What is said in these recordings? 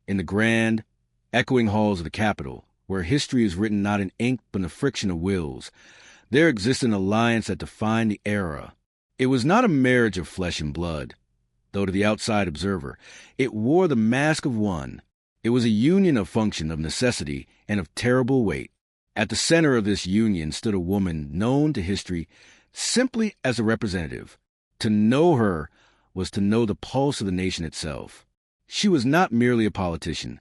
In the grand, echoing halls of the Capitol, where history is written not in ink but in the friction of wills, there existed an alliance that defined the era. It was not a marriage of flesh and blood, though to the outside observer, it wore the mask of one. It was a union of function, of necessity, and of terrible weight. At the center of this union stood a woman known to history simply as a representative. To know her was to know the pulse of the nation itself. She was not merely a politician.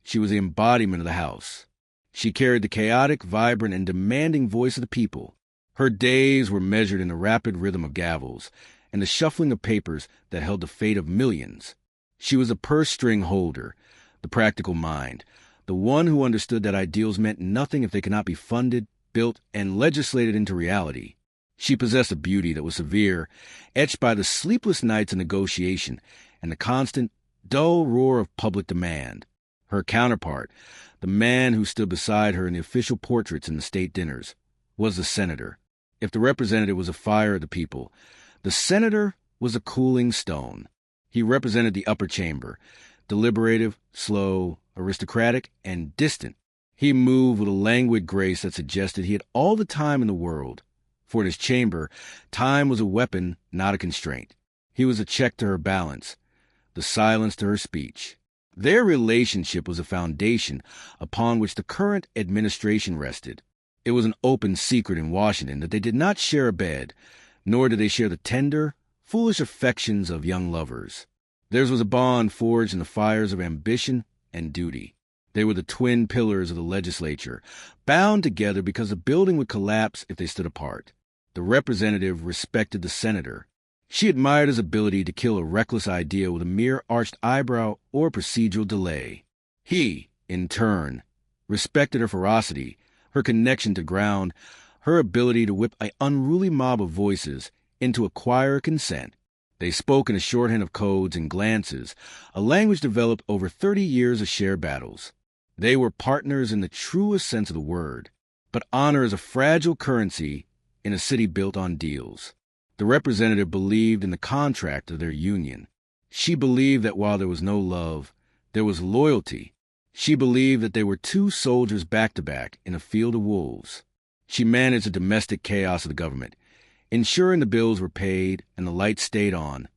She was the embodiment of the House. She carried the chaotic, vibrant, and demanding voice of the people. Her days were measured in the rapid rhythm of gavels and the shuffling of papers that held the fate of millions. She was a purse-string holder, the practical mind, the one who understood that ideals meant nothing if they could not be funded, built, and legislated into reality. She possessed a beauty that was severe, etched by the sleepless nights of negotiation and the constant, dull roar of public demand. Her counterpart, the man who stood beside her in the official portraits in the state dinners, was the senator. If the representative was a fire of the people, the senator was a cooling stone. He represented the upper chamber, deliberative, slow, aristocratic, and distant. He moved with a languid grace that suggested he had all the time in the world. For in his chamber, time was a weapon, not a constraint. He was a check to her balance, the silence to her speech. Their relationship was a foundation upon which the current administration rested. It was an open secret in Washington that they did not share a bed, nor did they share the tender, foolish affections of young lovers. Theirs was a bond forged in the fires of ambition and duty. They were the twin pillars of the legislature, bound together because the building would collapse if they stood apart. The representative respected the senator. She admired his ability to kill a reckless idea with a mere arched eyebrow or procedural delay. He, in turn, respected her ferocity, her connection to ground, her ability to whip an unruly mob of voices into acquire consent. They spoke in a shorthand of codes and glances, a language developed over 30 years of shared battles. They were partners in the truest sense of the word. But honor is a fragile currency in a city built on deals. The representative believed in the contract of their union. She believed that while there was no love, there was loyalty. She believed that they were two soldiers back to back in a field of wolves. She managed the domestic chaos of the government, ensuring the bills were paid and the lights stayed on,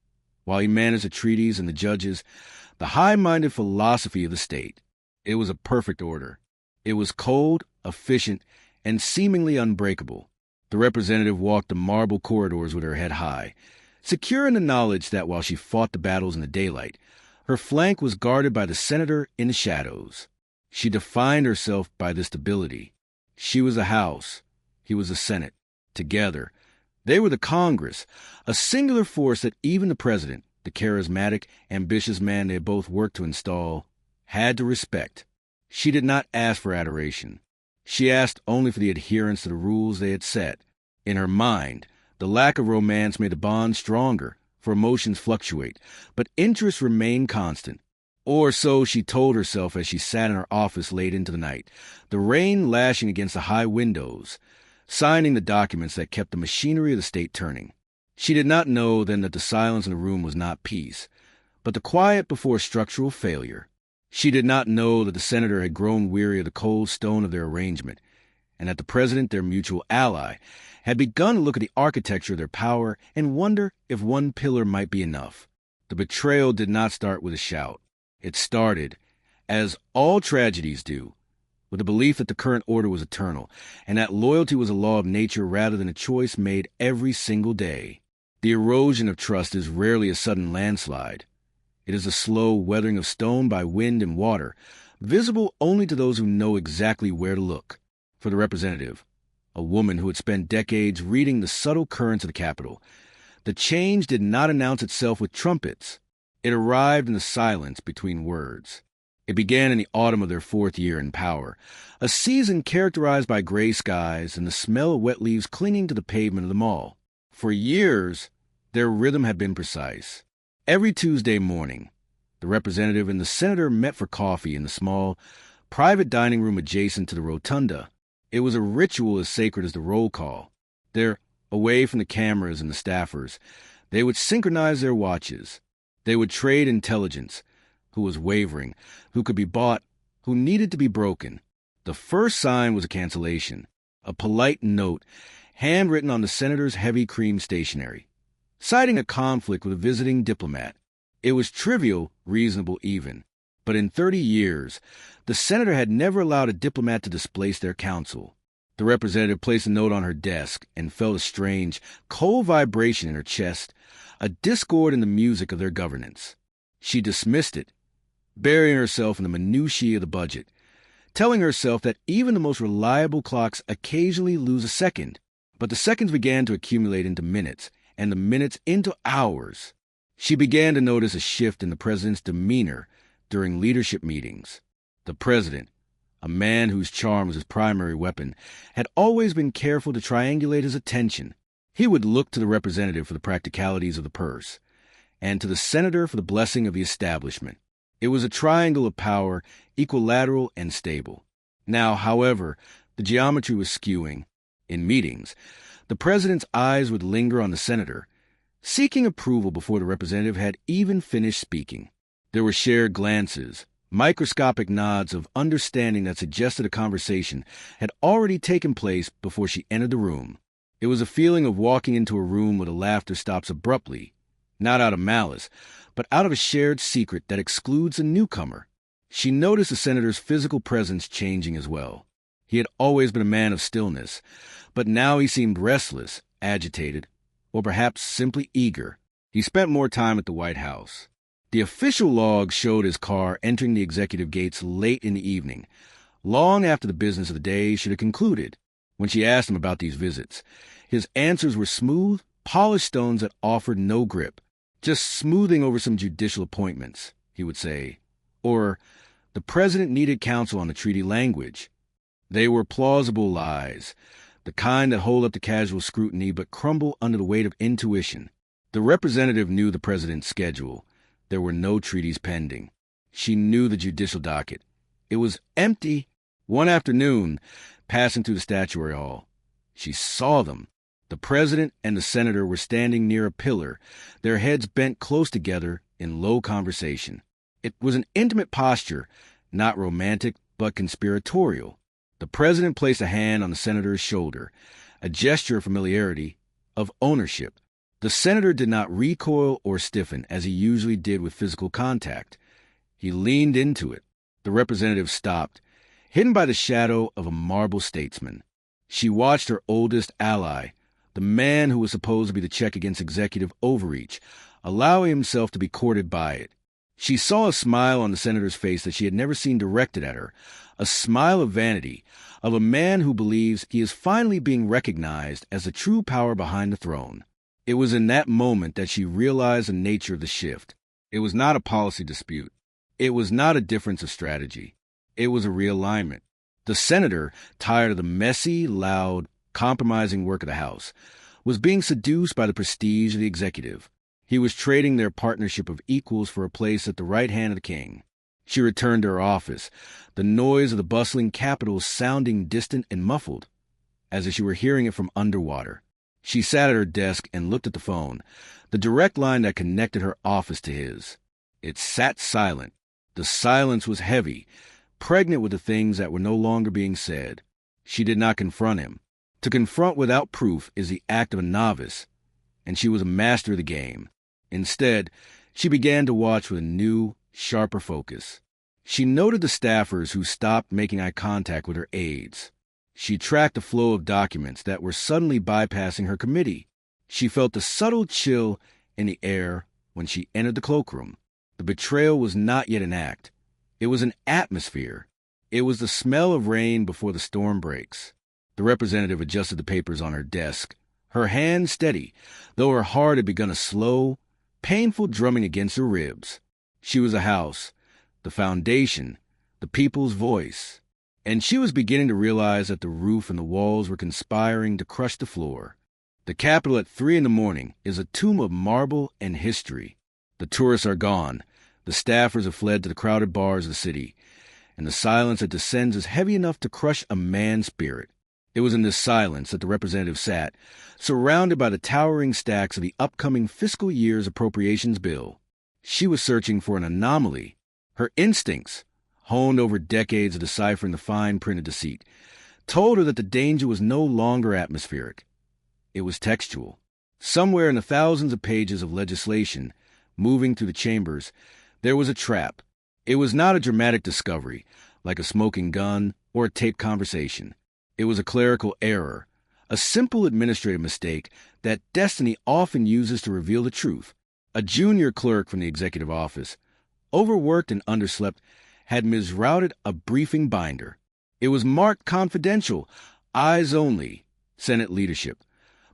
while he managed the treaties and the judges, the high-minded philosophy of the state. It was a perfect order. It was cold, efficient, and seemingly unbreakable. The representative walked the marble corridors with her head high, secure in the knowledge that while she fought the battles in the daylight, her flank was guarded by the senator in the shadows. She defined herself by this stability. She was the House. He was the Senate. Together, they were the Congress, a singular force that even the president, the charismatic, ambitious man they had both worked to install, had to respect. She did not ask for adoration. She asked only for the adherence to the rules they had set. In her mind, the lack of romance made the bond stronger, for emotions fluctuate, but interests remain constant. Or so she told herself as she sat in her office late into the night, the rain lashing against the high windows, signing the documents that kept the machinery of the state turning. She did not know then that the silence in the room was not peace, but the quiet before structural failure. She did not know that the senator had grown weary of the cold stone of their arrangement, and that the president, their mutual ally, had begun to look at the architecture of their power and wonder if one pillar might be enough. The betrayal did not start with a shout. It started, as all tragedies do, with the belief that the current order was eternal, and that loyalty was a law of nature rather than a choice made every single day. The erosion of trust is rarely a sudden landslide. It is a slow weathering of stone by wind and water, visible only to those who know exactly where to look. For the representative, a woman who had spent decades reading the subtle currents of the Capitol, the change did not announce itself with trumpets. It arrived in the silence between words. It began in the autumn of their 4th year in power, a season characterized by gray skies and the smell of wet leaves clinging to the pavement of the mall. For years, their rhythm had been precise. Every Tuesday morning, the representative and the senator met for coffee in the small, private dining room adjacent to the rotunda. It was a ritual as sacred as the roll call. There, away from the cameras and the staffers, they would synchronize their watches. They would trade intelligence, who was wavering, who could be bought, who needed to be broken. The first sign was a cancellation, a polite note handwritten on the senator's heavy cream stationery, citing a conflict with a visiting diplomat. It was trivial, reasonable even. But in 30 years, the senator had never allowed a diplomat to displace their counsel. The representative placed a note on her desk and felt a strange, cold vibration in her chest, a discord in the music of their governance. She dismissed it, burying herself in the minutiae of the budget, telling herself that even the most reliable clocks occasionally lose a second, but the seconds began to accumulate into minutes, and the minutes into hours. She began to notice a shift in the president's demeanor during leadership meetings. The president, a man whose charm was his primary weapon, had always been careful to triangulate his attention. He would look to the representative for the practicalities of the purse, and to the senator for the blessing of the establishment. It was a triangle of power, equilateral and stable. Now, however, the geometry was skewing. In meetings, the president's eyes would linger on the senator, seeking approval before the representative had even finished speaking. There were shared glances, microscopic nods of understanding that suggested a conversation had already taken place before she entered the room. It was a feeling of walking into a room where the laughter stops abruptly, not out of malice, but out of a shared secret that excludes a newcomer. She noticed the senator's physical presence changing as well. He had always been a man of stillness, but now he seemed restless, agitated, or perhaps simply eager. He spent more time at the White House. The official log showed his car entering the executive gates late in the evening, long after the business of the day should have concluded. When she asked him about these visits, his answers were smooth, polished stones that offered no grip. Just smoothing over some judicial appointments, he would say. Or, the president needed counsel on the treaty language. They were plausible lies, the kind that hold up to casual scrutiny but crumble under the weight of intuition. The representative knew the president's schedule. There were no treaties pending. She knew the judicial docket. It was empty. One afternoon, passing through the statuary hall, she saw them. The president and the senator were standing near a pillar, their heads bent close together in low conversation. It was an intimate posture, not romantic but conspiratorial. The president placed a hand on the senator's shoulder, a gesture of familiarity, of ownership. The senator did not recoil or stiffen as he usually did with physical contact. He leaned into it. The representative stopped, hidden by the shadow of a marble statesman. She watched her oldest ally, the man who was supposed to be the check against executive overreach, allowing himself to be courted by it. She saw a smile on the senator's face that she had never seen directed at her, a smile of vanity, of a man who believes he is finally being recognized as the true power behind the throne. It was in that moment that she realized the nature of the shift. It was not a policy dispute. It was not a difference of strategy. It was a realignment. The senator, tired of the messy, loud, compromising work of the House, was being seduced by the prestige of the executive. He was trading their partnership of equals for a place at the right hand of the king. She returned to her office, the noise of the bustling Capitol sounding distant and muffled, as if she were hearing it from underwater. She sat at her desk and looked at the phone, the direct line that connected her office to his. It sat silent. The silence was heavy, pregnant with the things that were no longer being said. She did not confront him. To confront without proof is the act of a novice, and she was a master of the game. Instead, she began to watch with a new, sharper focus. She noted the staffers who stopped making eye contact with her aides. She tracked the flow of documents that were suddenly bypassing her committee. She felt the subtle chill in the air when she entered the cloakroom. The betrayal was not yet an act. It was an atmosphere. It was the smell of rain before the storm breaks. The representative adjusted the papers on her desk, her hand steady, though her heart had begun a slow, painful drumming against her ribs. She was a house, the foundation, the people's voice. And she was beginning to realize that the roof and the walls were conspiring to crush the floor. The Capitol at 3 a.m. is a tomb of marble and history. The tourists are gone. The staffers have fled to the crowded bars of the city, and the silence that descends is heavy enough to crush a man's spirit. It was in this silence that the representative sat, surrounded by the towering stacks of the upcoming fiscal year's appropriations bill. She was searching for an anomaly, Her instincts, honed over decades of deciphering the fine print of deceit, told her that the danger was no longer atmospheric. It was textual. Somewhere in the thousands of pages of legislation moving through the chambers, there was a trap. It was not a dramatic discovery, like a smoking gun or a taped conversation. It was a clerical error, a simple administrative mistake that destiny often uses to reveal the truth. A junior clerk from the executive office, overworked and underslept, had misrouted a briefing binder. It was marked confidential, eyes only, Senate leadership,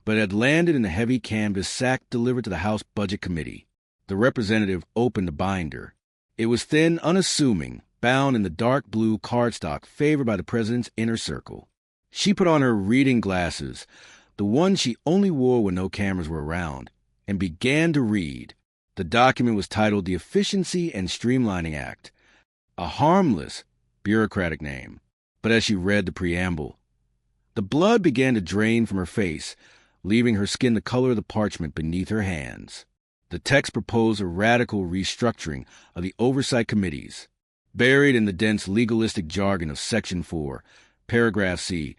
but had landed in a heavy canvas sack delivered to the House Budget Committee. The representative opened the binder. It was thin, unassuming, bound in the dark blue cardstock favored by the president's inner circle. She put on her reading glasses, the ones she only wore when no cameras were around, and began to read. The document was titled the Efficiency and Streamlining Act, a harmless, bureaucratic name. But as she read the preamble, the blood began to drain from her face, leaving her skin the color of the parchment beneath her hands. The text proposed a radical restructuring of the oversight committees. Buried in the dense legalistic jargon of Section 4, Paragraph C,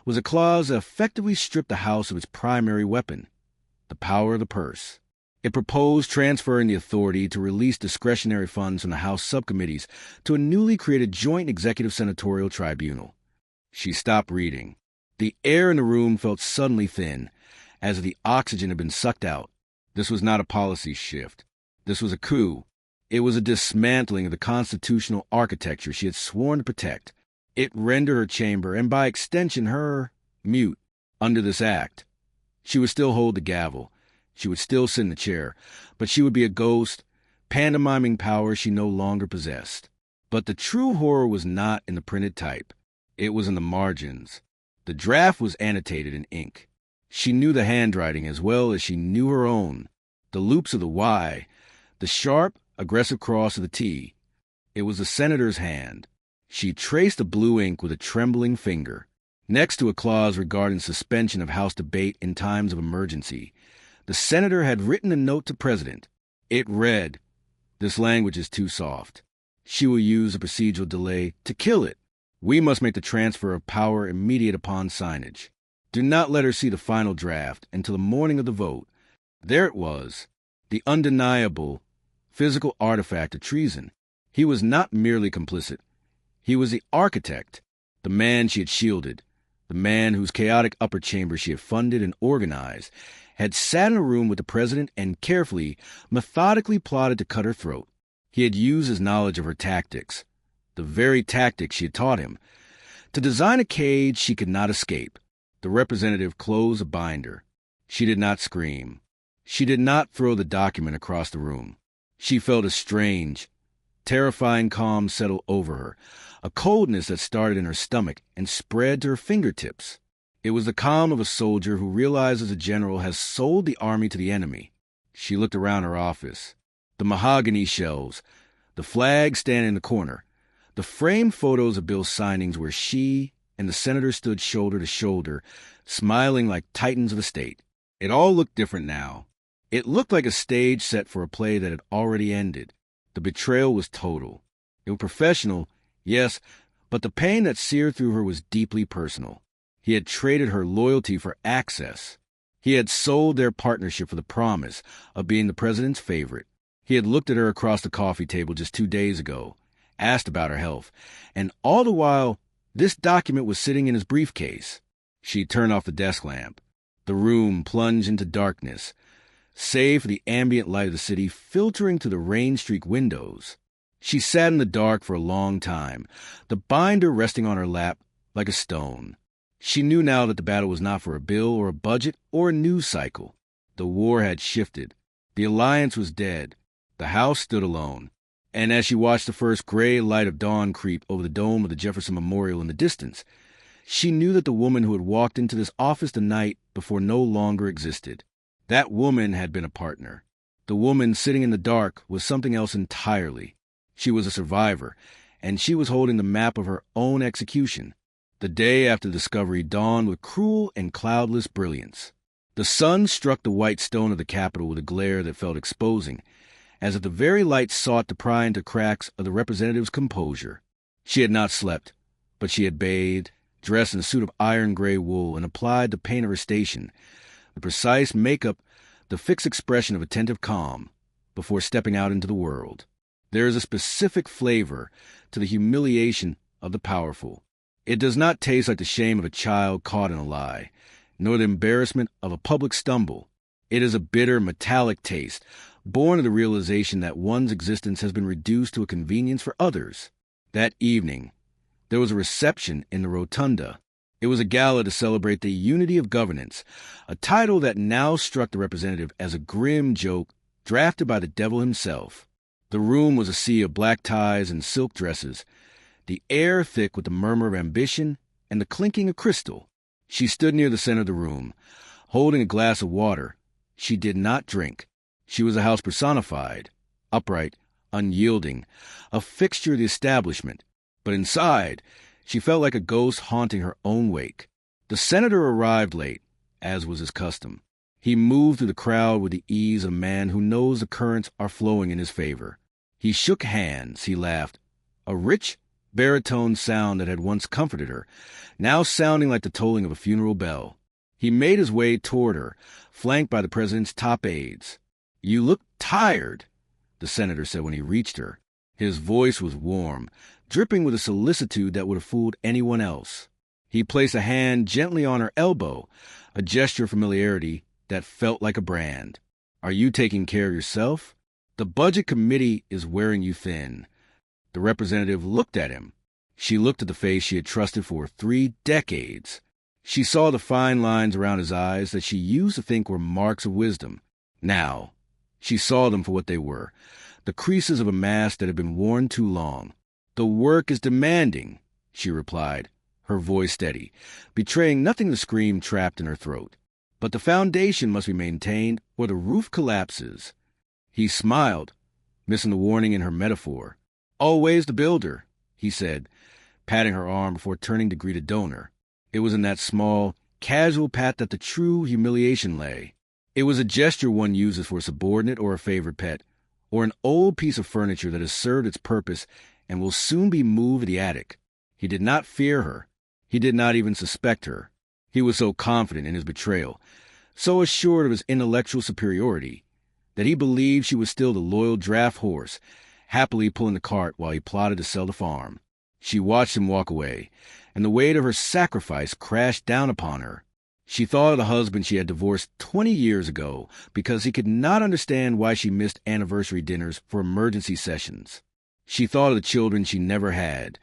was a clause that effectively stripped the House of its primary weapon, the power of the purse. It proposed transferring the authority to release discretionary funds from the House subcommittees to a newly created joint executive senatorial tribunal. She stopped reading. The air in the room felt suddenly thin, as if the oxygen had been sucked out. This was not a policy shift. This was a coup. It was a dismantling of the constitutional architecture she had sworn to protect. It rendered her chamber, and by extension her, mute. Under this act, she would still hold the gavel. She would still sit in the chair, but she would be a ghost, pantomiming power she no longer possessed. But the true horror was not in the printed type. It was in the margins. The draft was annotated in ink. She knew the handwriting as well as she knew her own. The loops of the Y, the sharp, aggressive cross of the T. It was the senator's hand. She traced the blue ink with a trembling finger. Next to a clause regarding suspension of House debate in times of emergency, the senator had written a note to President. It read, "This language is too soft. She will use a procedural delay to kill it. We must make the transfer of power immediate upon signage. Do not let her see the final draft until the morning of the vote." There it was, the undeniable, physical artifact of treason. He was not merely complicit. He was the architect, the man she had shielded, the man whose chaotic upper chamber she had funded and organized, had sat in a room with the president and carefully, methodically plotted to cut her throat. He had used his knowledge of her tactics, the very tactics she had taught him, to design a cage she could not escape. The representative closed the binder. She did not scream. She did not throw the document across the room. She felt a strange, terrifying calm settle over her, a coldness that started in her stomach and spread to her fingertips. It was the calm of a soldier who realizes a general has sold the army to the enemy. She looked around her office. The mahogany shelves, the flag standing in the corner, the framed photos of Bill's signings where she and the senator stood shoulder to shoulder, smiling like titans of the state. It all looked different now. It looked like a stage set for a play that had already ended. The betrayal was total. It was professional, yes, but the pain that seared through her was deeply personal. He had traded her loyalty for access. He had sold their partnership for the promise of being the president's favorite. He had looked at her across the coffee table just 2 days ago, asked about her health, and all the while, this document was sitting in his briefcase. She turned off the desk lamp. The room plunged into darkness, save for the ambient light of the city filtering through the rain-streaked windows. She sat in the dark for a long time, the binder resting on her lap like a stone. She knew now that the battle was not for a bill or a budget or a news cycle. The war had shifted. The alliance was dead. The House stood alone. And as she watched the first gray light of dawn creep over the dome of the Jefferson Memorial in the distance, she knew that the woman who had walked into this office the night before no longer existed. That woman had been a partner. The woman sitting in the dark was something else entirely. She was a survivor, and she was holding the map of her own execution. The day after the discovery dawned with cruel and cloudless brilliance. The sun struck the white stone of the Capitol with a glare that felt exposing, as if the very light sought to pry into cracks of the representative's composure. She had not slept, but she had bathed, dressed in a suit of iron-gray wool, and applied the paint of her station, the precise makeup, the fixed expression of attentive calm, before stepping out into the world. There is a specific flavor to the humiliation of the powerful. It does not taste like the shame of a child caught in a lie, nor the embarrassment of a public stumble. It is a bitter, metallic taste, born of the realization that one's existence has been reduced to a convenience for others. That evening, there was a reception in the rotunda. It was a gala to celebrate the unity of governance, a title that now struck the representative as a grim joke drafted by the devil himself. The room was a sea of black ties and silk dresses, the air thick with the murmur of ambition and the clinking of crystal. She stood near the center of the room, holding a glass of water. She did not drink. She was a house personified, upright, unyielding, a fixture of the establishment. But inside, she felt like a ghost haunting her own wake. The senator arrived late, as was his custom. He moved through the crowd with the ease of a man who knows the currents are flowing in his favor. He shook hands, he laughed, a rich, baritone sound that had once comforted her, now sounding like the tolling of a funeral bell. He made his way toward her, flanked by the president's top aides. "You look tired," the senator said when he reached her. His voice was warm, dripping with a solicitude that would have fooled anyone else. He placed a hand gently on her elbow, a gesture of familiarity that felt like a brand. "Are you taking care of yourself? The Budget Committee is wearing you thin." The representative looked at him. She looked at the face she had trusted for 3 decades. She saw the fine lines around his eyes that she used to think were marks of wisdom. Now, she saw them for what they were, the creases of a mask that had been worn too long. "The work is demanding," she replied, her voice steady, betraying nothing of the scream trapped in her throat. "But the foundation must be maintained, or the roof collapses." He smiled, missing the warning in her metaphor. "Always the builder," he said, patting her arm before turning to greet a donor. It was in that small, casual pat that the true humiliation lay. It was a gesture one uses for a subordinate or a favored pet, or an old piece of furniture that has served its purpose and will soon be moved to the attic. He did not fear her. He did not even suspect her. He was so confident in his betrayal, so assured of his intellectual superiority, that he believed she was still the loyal draft horse, happily pulling the cart while he plotted to sell the farm. She watched him walk away, and the weight of her sacrifice crashed down upon her. She thought of the husband she had divorced 20 years ago because he could not understand why she missed anniversary dinners for emergency sessions. She thought of the children she never had,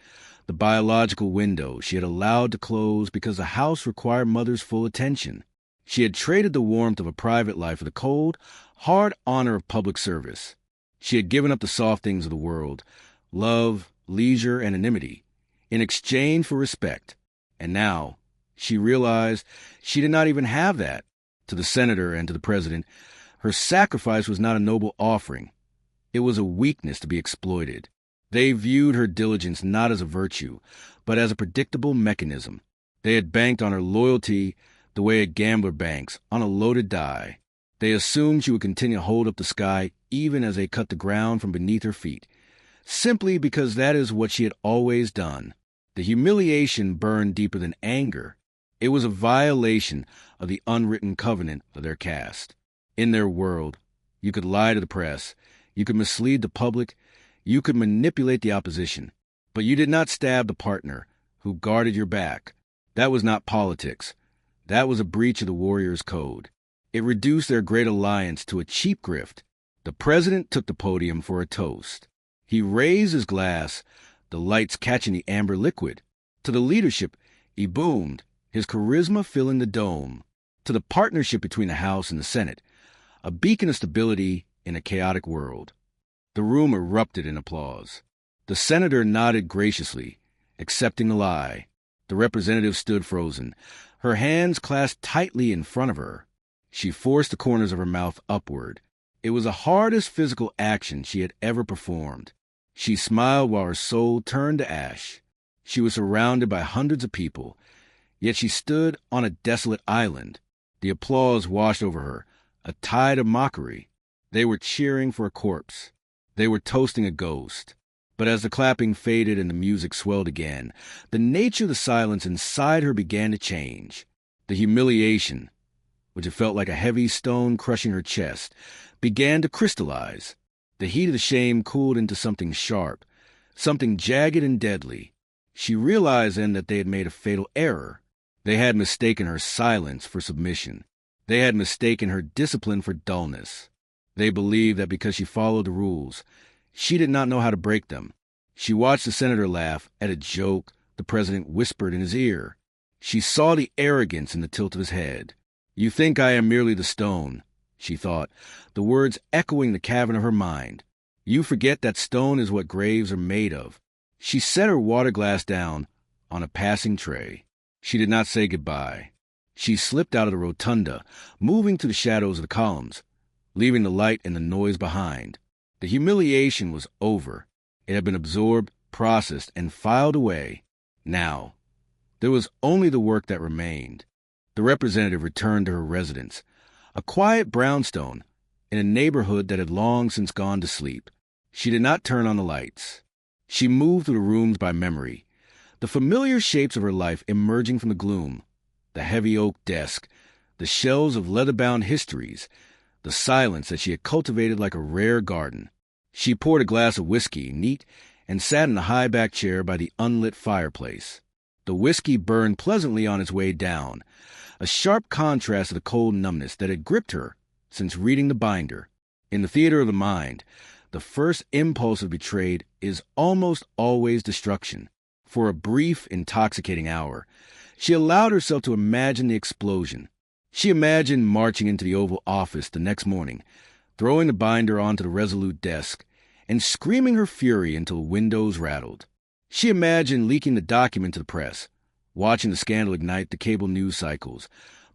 the biological window she had allowed to close because the house required mother's full attention. She had traded the warmth of a private life for the cold, hard honor of public service. She had given up the soft things of the world, love, leisure, and anonymity, in exchange for respect. And now, she realized she did not even have that. To the senator and to the president, her sacrifice was not a noble offering. It was a weakness to be exploited. They viewed her diligence not as a virtue, but as a predictable mechanism. They had banked on her loyalty the way a gambler banks on a loaded die. They assumed she would continue to hold up the sky even as they cut the ground from beneath her feet, simply because that is what she had always done. The humiliation burned deeper than anger. It was a violation of the unwritten covenant of their caste. In their world, you could lie to the press, you could mislead the public, you could manipulate the opposition, but you did not stab the partner who guarded your back. That was not politics. That was a breach of the warrior's code. It reduced their great alliance to a cheap grift. The president took the podium for a toast. He raised his glass, the lights catching the amber liquid. To the leadership, he boomed, his charisma filling the dome. To the partnership between the House and the Senate, a beacon of stability in a chaotic world. The room erupted in applause. The senator nodded graciously, accepting the lie. The representative stood frozen, her hands clasped tightly in front of her. She forced the corners of her mouth upward. It was the hardest physical action she had ever performed. She smiled while her soul turned to ash. She was surrounded by hundreds of people, yet she stood on a desolate island. The applause washed over her, a tide of mockery. They were cheering for a corpse. They were toasting a ghost. But as the clapping faded and the music swelled again, the nature of the silence inside her began to change. The humiliation, which had felt like a heavy stone crushing her chest, began to crystallize. The heat of the shame cooled into something sharp, something jagged and deadly. She realized then that they had made a fatal error. They had mistaken her silence for submission. They had mistaken her discipline for dullness. They believed that because she followed the rules, she did not know how to break them. She watched the senator laugh at a joke the president whispered in his ear. She saw the arrogance in the tilt of his head. "You think I am merely the stone," she thought, the words echoing the cavern of her mind. "You forget that stone is what graves are made of." She set her water glass down on a passing tray. She did not say goodbye. She slipped out of the rotunda, moving through the shadows of the columns, leaving the light and the noise behind. The humiliation was over. It had been absorbed, processed, and filed away. Now, there was only the work that remained. The representative returned to her residence, a quiet brownstone in a neighborhood that had long since gone to sleep. She did not turn on the lights. She moved through the rooms by memory, the familiar shapes of her life emerging from the gloom, the heavy oak desk, the shelves of leather-bound histories, the silence that she had cultivated like a rare garden. She poured a glass of whiskey, neat, and sat in a high-backed chair by the unlit fireplace. The whiskey burned pleasantly on its way down, a sharp contrast to the cold numbness that had gripped her since reading the binder. In the theater of the mind, the first impulse of betrayed is almost always destruction. For a brief, intoxicating hour, she allowed herself to imagine the explosion. She imagined marching into the Oval Office the next morning, throwing the binder onto the resolute desk, and screaming her fury until windows rattled. She imagined leaking the document to the press, watching the scandal ignite the cable news cycles,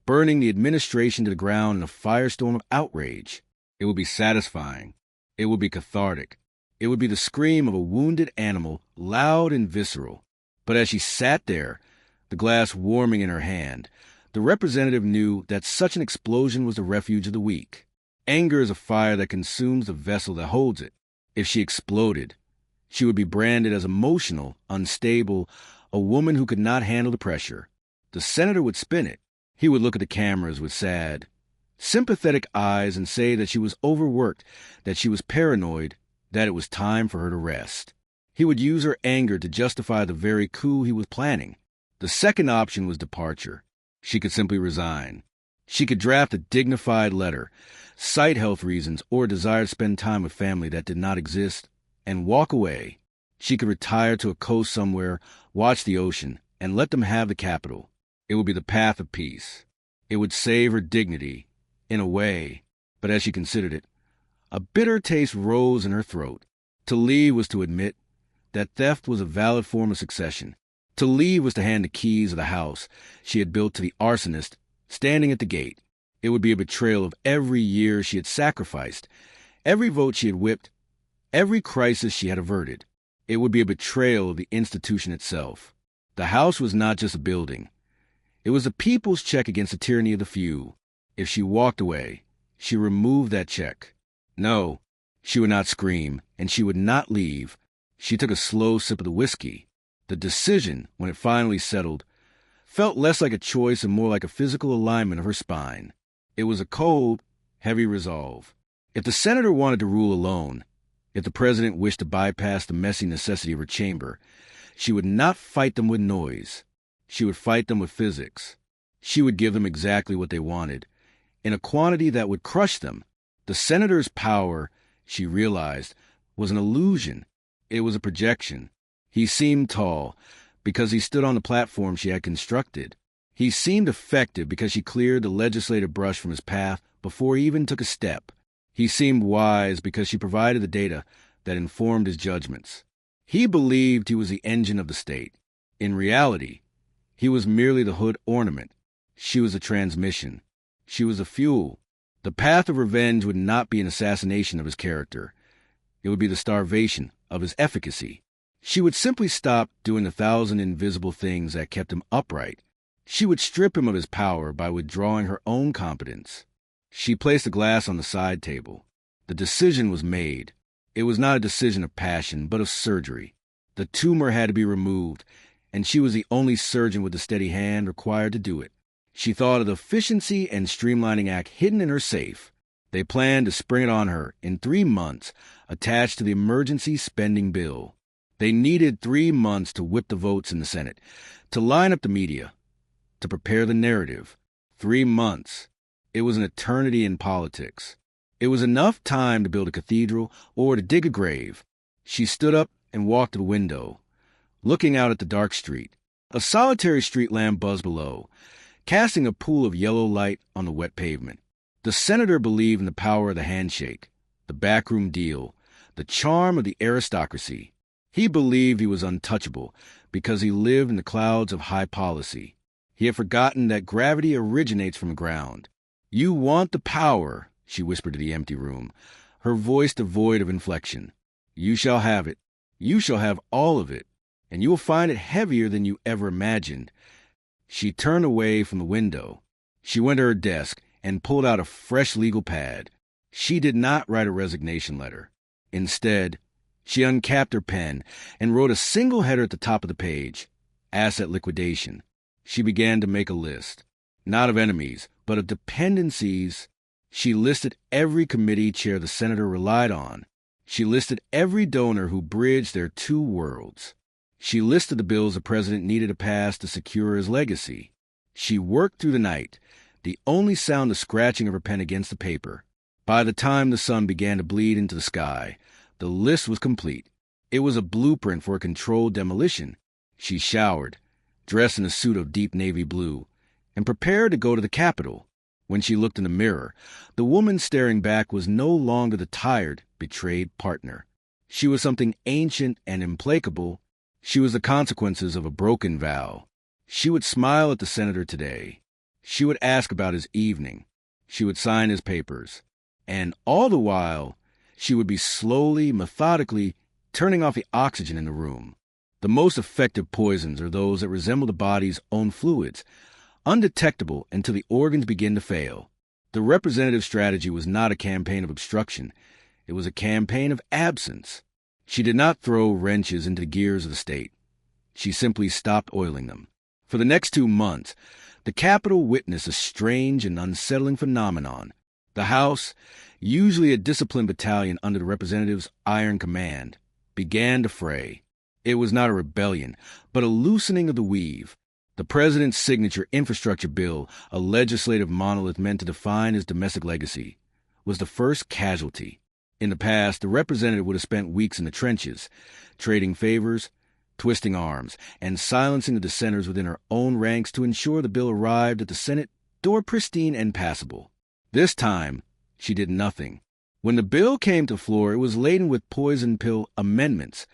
burning the administration to the ground in a firestorm of outrage. It would be satisfying. It would be cathartic. It would be the scream of a wounded animal, loud and visceral. But as she sat there, the glass warming in her hand, the representative knew that such an explosion was the refuge of the weak. Anger is a fire that consumes the vessel that holds it. If she exploded, she would be branded as emotional, unstable, a woman who could not handle the pressure. The senator would spin it. He would look at the cameras with sad, sympathetic eyes and say that she was overworked, that she was paranoid, that it was time for her to rest. He would use her anger to justify the very coup he was planning. The second option was departure. She could simply resign. She could draft a dignified letter, cite health reasons or a desire to spend time with family that did not exist, and walk away. She could retire to a coast somewhere, watch the ocean, and let them have the capital. It would be the path of peace. It would save her dignity, in a way. But as she considered it, a bitter taste rose in her throat. To leave was to admit that theft was a valid form of succession. To leave was to hand the keys of the house she had built to the arsonist standing at the gate. It would be a betrayal of every year she had sacrificed, every vote she had whipped, every crisis she had averted. It would be a betrayal of the institution itself. The house was not just a building. It was the people's check against the tyranny of the few. If she walked away, she removed that check. No, she would not scream, and she would not leave. She took a slow sip of the whiskey. The decision, when it finally settled, felt less like a choice and more like a physical alignment of her spine. It was a cold, heavy resolve. If the senator wanted to rule alone, if the president wished to bypass the messy necessity of her chamber, she would not fight them with noise. She would fight them with physics. She would give them exactly what they wanted, in a quantity that would crush them. The senator's power, she realized, was an illusion. It was a projection. He seemed tall because he stood on the platform she had constructed. He seemed effective because she cleared the legislative brush from his path before he even took a step. He seemed wise because she provided the data that informed his judgments. He believed he was the engine of the state. In reality, he was merely the hood ornament. She was the transmission. She was the fuel. The path of revenge would not be an assassination of his character. It would be the starvation of his efficacy. She would simply stop doing the 1,000 invisible things that kept him upright. She would strip him of his power by withdrawing her own competence. She placed the glass on the side table. The decision was made. It was not a decision of passion, but of surgery. The tumor had to be removed, and she was the only surgeon with a steady hand required to do it. She thought of the efficiency and streamlining act hidden in her safe. They planned to spring it on her in 3 months, attached to the emergency spending bill. They needed 3 months to whip the votes in the Senate, to line up the media, to prepare the narrative. 3 months. It was an eternity in politics. It was enough time to build a cathedral or to dig a grave. She stood up and walked to the window, looking out at the dark street. A solitary street lamp buzzed below, casting a pool of yellow light on the wet pavement. The senator believed in the power of the handshake, the backroom deal, the charm of the aristocracy. He believed he was untouchable because he lived in the clouds of high policy. He had forgotten that gravity originates from the ground. "You want the power," she whispered to the empty room, her voice devoid of inflection. "You shall have it. You shall have all of it, and you will find it heavier than you ever imagined." She turned away from the window. She went to her desk and pulled out a fresh legal pad. She did not write a resignation letter. Instead, she uncapped her pen and wrote a single header at the top of the page: asset liquidation. She began to make a list, not of enemies, but of dependencies. She listed every committee chair the senator relied on. She listed every donor who bridged their two worlds. She listed the bills the president needed to pass to secure his legacy. She worked through the night, the only sound the scratching of her pen against the paper. By the time the sun began to bleed into the sky, the list was complete. It was a blueprint for a controlled demolition. She showered, dressed in a suit of deep navy blue, and prepared to go to the Capitol. When she looked in the mirror, the woman staring back was no longer the tired, betrayed partner. She was something ancient and implacable. She was the consequences of a broken vow. She would smile at the senator today. She would ask about his evening. She would sign his papers. And all the while, she would be slowly, methodically turning off the oxygen in the room. The most effective poisons are those that resemble the body's own fluids, undetectable until the organs begin to fail. The representative strategy was not a campaign of obstruction. It was a campaign of absence. She did not throw wrenches into the gears of the state. She simply stopped oiling them. For the next 2 months, the Capitol witnessed a strange and unsettling phenomenon. The House, usually a disciplined battalion under the representative's iron command, began to fray. It was not a rebellion, but a loosening of the weave. The president's signature infrastructure bill, a legislative monolith meant to define his domestic legacy, was the first casualty. In the past, the representative would have spent weeks in the trenches, trading favors, twisting arms, and silencing the dissenters within her own ranks to ensure the bill arrived at the Senate door pristine and passable. This time, she did nothing. When the bill came to the floor, it was laden with poison pill amendments,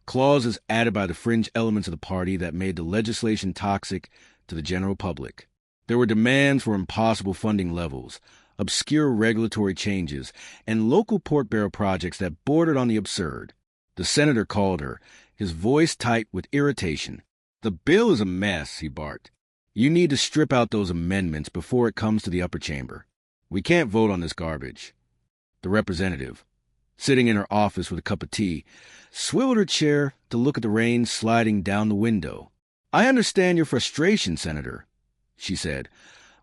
clauses added by the fringe elements of the party that made the legislation toxic to the general public. There were demands for impossible funding levels, obscure regulatory changes, and local pork barrel projects that bordered on the absurd. The senator called her, his voice tight with irritation. "The bill is a mess," he barked. "You need to strip out those amendments before it comes to the upper chamber. We can't vote on this garbage." The representative, sitting in her office with a cup of tea, swiveled her chair to look at the rain sliding down the window. "I understand your frustration, Senator," she said,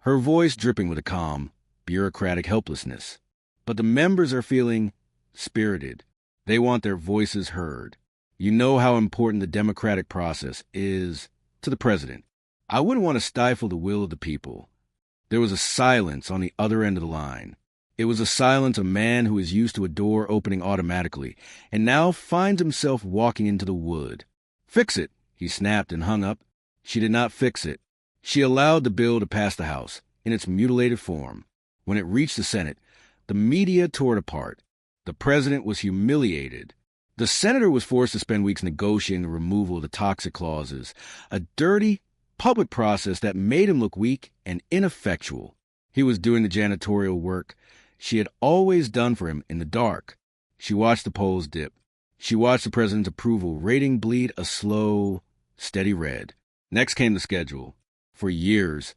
her voice dripping with a calm, bureaucratic helplessness. "But the members are feeling spirited. They want their voices heard. You know how important the democratic process is to the president. I wouldn't want to stifle the will of the people." There was a silence on the other end of the line. It was a silence of a man who is used to a door opening automatically and now finds himself walking into the wood. "Fix it," he snapped and hung up. She did not fix it. She allowed the bill to pass the House in its mutilated form. When it reached the Senate, the media tore it apart. The president was humiliated. The senator was forced to spend weeks negotiating the removal of the toxic clauses, a dirty, public process that made him look weak and ineffectual. He was doing the janitorial work she had always done for him in the dark. She watched the polls dip. She watched the president's approval rating bleed a slow, steady red. Next came the schedule. For years,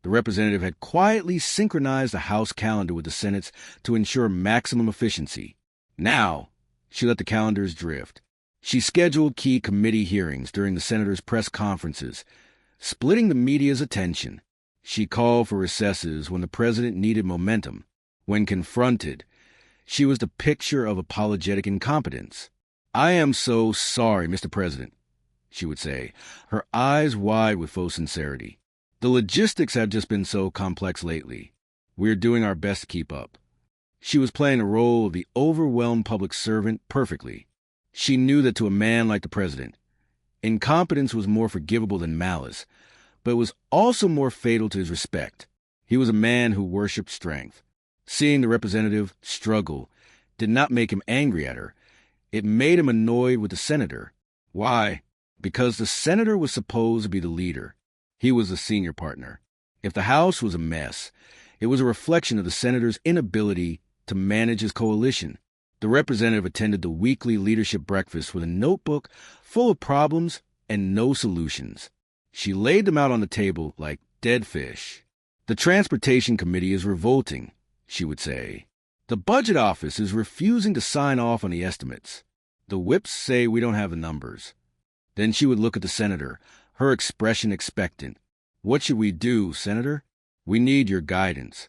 The representative had quietly synchronized the House calendar with the Senate's to ensure maximum efficiency. Now, she let the calendars drift. She scheduled key committee hearings during the Senator's press conferences, splitting the media's attention. She called for recesses when the president needed momentum. When confronted, she was the picture of apologetic incompetence. "I am so sorry, Mr. President," she would say, her eyes wide with faux sincerity. "The logistics have just been so complex lately. We're doing our best to keep up." She was playing the role of the overwhelmed public servant perfectly. She knew that to a man like the president, incompetence was more forgivable than malice, but it was also more fatal to his respect. He was a man who worshipped strength. Seeing the representative struggle did not make him angry at her. It made him annoyed with the senator. Why? Because the senator was supposed to be the leader. He was the senior partner. If the House was a mess, it was a reflection of the senator's inability to manage his coalition. The representative attended the weekly leadership breakfast with a notebook full of problems and no solutions. She laid them out on the table like dead fish. "The Transportation Committee is revolting," she would say. "The Budget Office is refusing to sign off on the estimates. The whips say we don't have the numbers." Then she would look at the senator, her expression expectant. "What should we do, Senator? We need your guidance."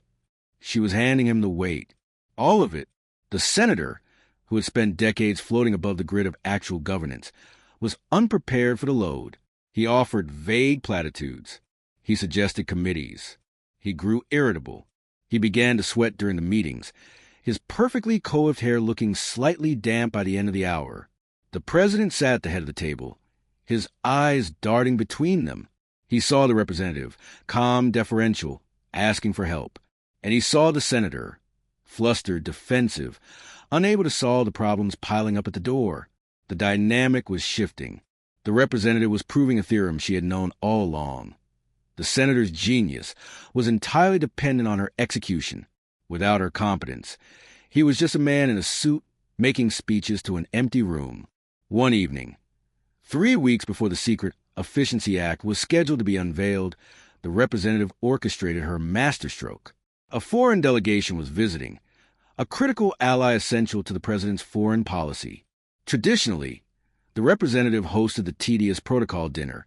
She was handing him the weight. All of it. The senator, who had spent decades floating above the grid of actual governance, was unprepared for the load. He offered vague platitudes. He suggested committees. He grew irritable. He began to sweat during the meetings, his perfectly coiffed hair looking slightly damp by the end of the hour. The president sat at the head of the table, his eyes darting between them. He saw the representative, calm, deferential, asking for help. And he saw the senator, flustered, defensive, unable to solve the problems piling up at the door. The dynamic was shifting. The representative was proving a theorem she had known all along. The senator's genius was entirely dependent on her execution. Without her competence, he was just a man in a suit making speeches to an empty room. One evening, 3 weeks before the secret Efficiency Act was scheduled to be unveiled, the representative orchestrated her masterstroke. A foreign delegation was visiting, a critical ally essential to the president's foreign policy. Traditionally, the representative hosted the tedious protocol dinner,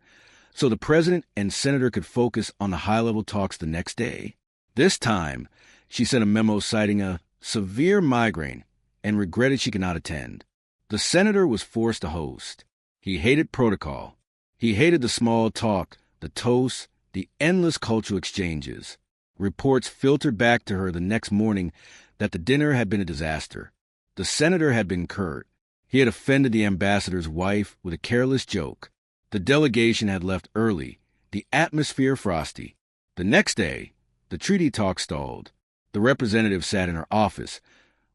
so the president and senator could focus on the high-level talks the next day. This time, she sent a memo citing a severe migraine and regretted she could not attend. The senator was forced to host. He hated protocol. He hated the small talk, the toasts, the endless cultural exchanges. Reports filtered back to her the next morning that the dinner had been a disaster. The senator had been curt. He had offended the ambassador's wife with a careless joke. The delegation had left early, the atmosphere frosty. The next day, the treaty talk stalled. The representative sat in her office,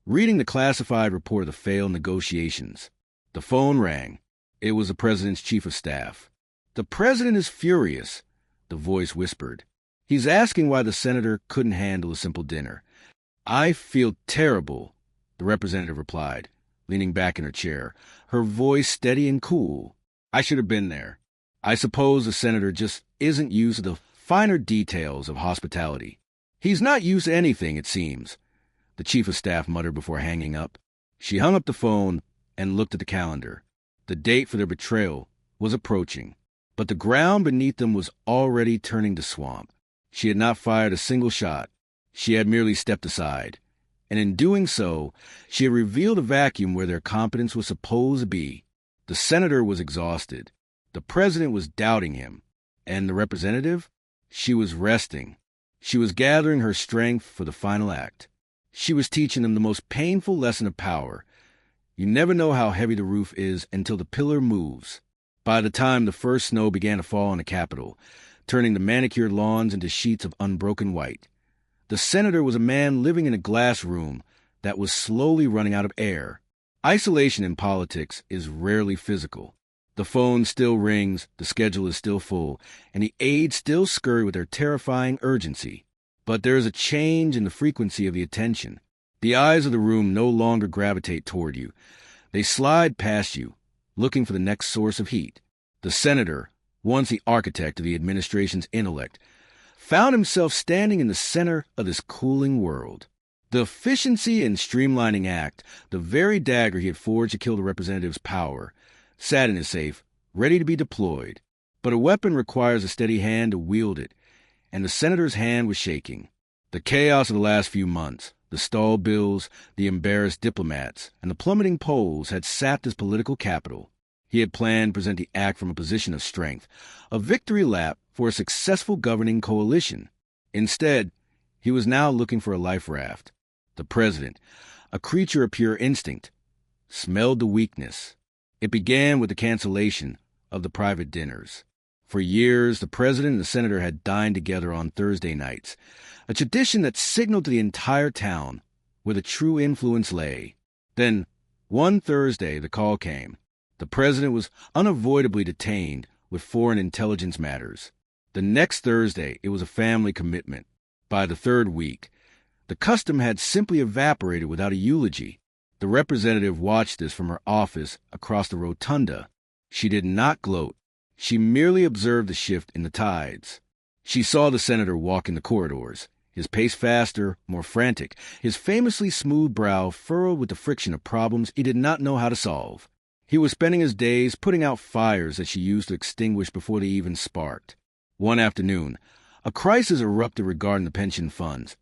reading the classified report of the failed negotiations. The phone rang. It was the president's chief of staff. "The president is furious," the voice whispered. "He's asking why the senator couldn't handle a simple dinner." "I feel terrible," the representative replied, leaning back in her chair, her voice steady and cool. "I should have been there. I suppose the senator just isn't used to the finer details of hospitality. He's not used to anything, it seems," the chief of staff muttered before hanging up. She hung up the phone and looked at the calendar. The date for their betrayal was approaching, but the ground beneath them was already turning to swamp. She had not fired a single shot. She had merely stepped aside, and in doing so, she had revealed a vacuum where their competence was supposed to be. The senator was exhausted. The president was doubting him. And the representative? She was resting. She was gathering her strength for the final act. She was teaching them the most painful lesson of power. You never know how heavy the roof is until the pillar moves. By the time the first snow began to fall on the Capitol, turning the manicured lawns into sheets of unbroken white, the senator was a man living in a glass room that was slowly running out of air. Isolation in politics is rarely physical. The phone still rings, the schedule is still full, and the aides still scurry with their terrifying urgency. But there is a change in the frequency of the attention. The eyes of the room no longer gravitate toward you. They slide past you, looking for the next source of heat. The senator, once the architect of the administration's intellect, found himself standing in the center of this cooling world. The Efficiency and Streamlining Act, the very dagger he had forged to kill the representative's power, sat in his safe, ready to be deployed. But a weapon requires a steady hand to wield it, and the senator's hand was shaking. The chaos of the last few months, the stalled bills, the embarrassed diplomats, and the plummeting polls had sapped his political capital. He had planned to present the act from a position of strength, a victory lap for a successful governing coalition. Instead, he was now looking for a life raft. The president, a creature of pure instinct, smelled the weakness. It began with the cancellation of the private dinners. For years, the president and the senator had dined together on Thursday nights, a tradition that signaled to the entire town where the true influence lay. Then, one Thursday, the call came. The president was unavoidably detained with foreign intelligence matters. The next Thursday, it was a family commitment. By the third week, the custom had simply evaporated without a eulogy. The representative watched this from her office across the rotunda. She did not gloat. She merely observed the shift in the tides. She saw the senator walk in the corridors, his pace faster, more frantic, his famously smooth brow furrowed with the friction of problems he did not know how to solve. He was spending his days putting out fires that she used to extinguish before they even sparked. One afternoon, a crisis erupted regarding the pension funds,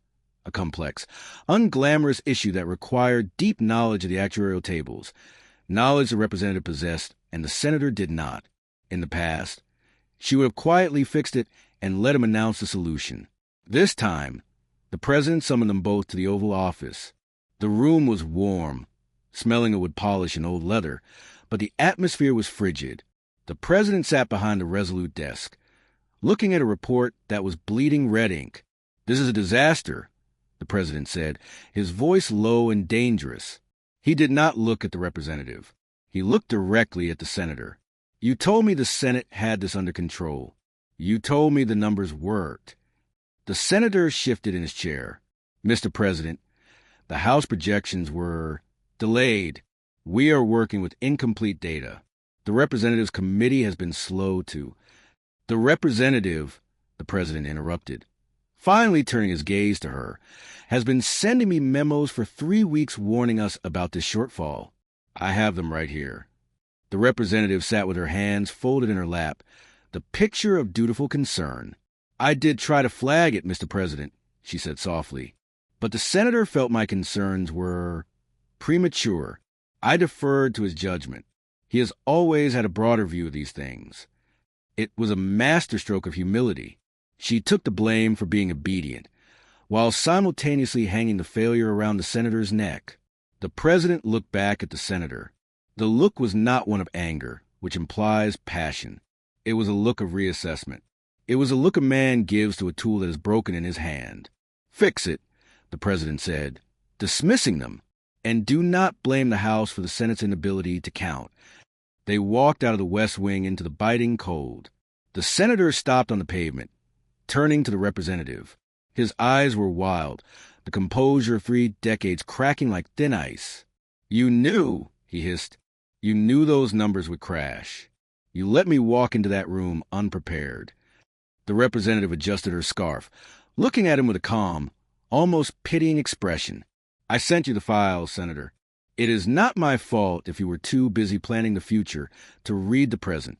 a complex, unglamorous issue that required deep knowledge of the actuarial tables, knowledge the representative possessed and the senator did not. In the past, she would have quietly fixed it and let him announce the solution. This time, the president summoned them both to the Oval Office. The room was warm, smelling of wood polish and old leather, but the atmosphere was frigid. The president sat behind a resolute desk, looking at a report that was bleeding red ink. "This is a disaster," the president said, his voice low and dangerous. He did not look at the representative. He looked directly at the senator. "You told me the Senate had this under control. You told me the numbers worked." The senator shifted in his chair. "Mr. President, the House projections were delayed. We are working with incomplete data. The Representatives Committee has been slow to—" "The representative," the president interrupted, finally turning his gaze to her, "has been sending me memos for 3 weeks warning us about this shortfall. I have them right here." The representative sat with her hands folded in her lap, the picture of dutiful concern. "I did try to flag it, Mr. President," she said softly, "but the senator felt my concerns were premature. I deferred to his judgment. He has always had a broader view of these things." It was a masterstroke of humility. She took the blame for being obedient, while simultaneously hanging the failure around the senator's neck. The president looked back at the senator. The look was not one of anger, which implies passion. It was a look of reassessment. It was a look a man gives to a tool that is broken in his hand. "Fix it," the president said, dismissing them, "and do not blame the House for the Senate's inability to count." They walked out of the West Wing into the biting cold. The senator stopped on the pavement, turning to the representative. His eyes were wild, the composure of 3 decades cracking like thin ice. "You knew," he hissed. "You knew those numbers would crash. You let me walk into that room unprepared." The representative adjusted her scarf, looking at him with a calm, almost pitying expression. "I sent you the files, Senator. It is not my fault if you were too busy planning the future to read the present."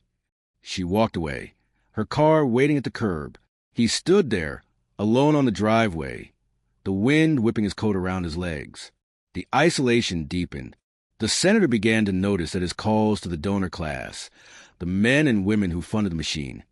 She walked away, her car waiting at the curb. He stood there, alone on the driveway, the wind whipping his coat around his legs. The isolation deepened. The senator began to notice that his calls to the donor class, the men and women who funded the machine,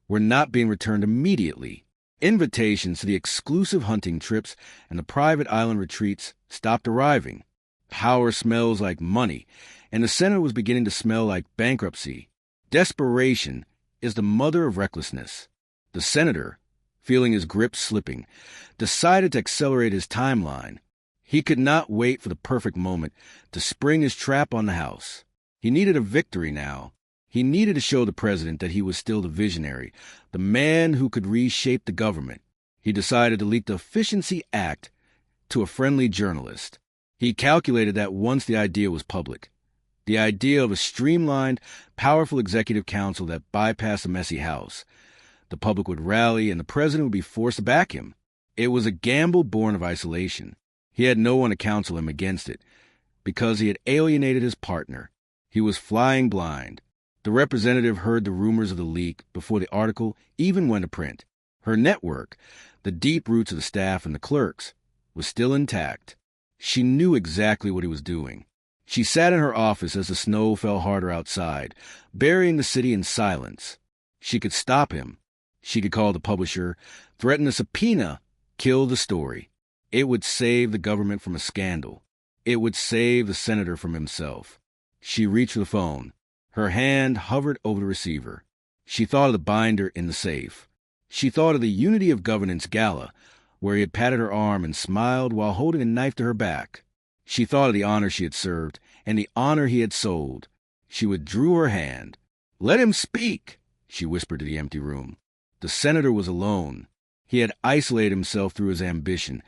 were not being returned immediately. Invitations to the exclusive hunting trips and the private island retreats stopped arriving. Power smells like money, and the senator was beginning to smell like bankruptcy. Desperation is the mother of recklessness. The senator, feeling his grip slipping, decided to accelerate his timeline. He could not wait for the perfect moment to spring his trap on the House. He needed a victory now. He needed to show the president that he was still the visionary, the man who could reshape the government. He decided to leak the Efficiency Act to a friendly journalist. He calculated that once the idea was public, the idea of a streamlined, powerful executive council that bypassed a messy House, The public would rally, and the president would be forced to back him. It was a gamble born of isolation. He had no one to counsel him against it, because he had alienated his partner. He was flying blind. The representative heard the rumors of the leak before the article even went to print. Her network, the deep roots of the staff and the clerks, was still intact. She knew exactly what he was doing. She sat in her office as the snow fell harder outside, burying the city in silence. She could stop him. She could call the publisher, threaten a subpoena, kill the story. It would save the government from a scandal. It would save the senator from himself. She reached for the phone. Her hand hovered over the receiver. She thought of the binder in the safe. She thought of the Unity of Governance gala, where he had patted her arm and smiled while holding a knife to her back. She thought of the honor she had served and the honor he had sold. She withdrew her hand. "Let him speak," she whispered to the empty room. The senator was alone. He had isolated himself through his ambition,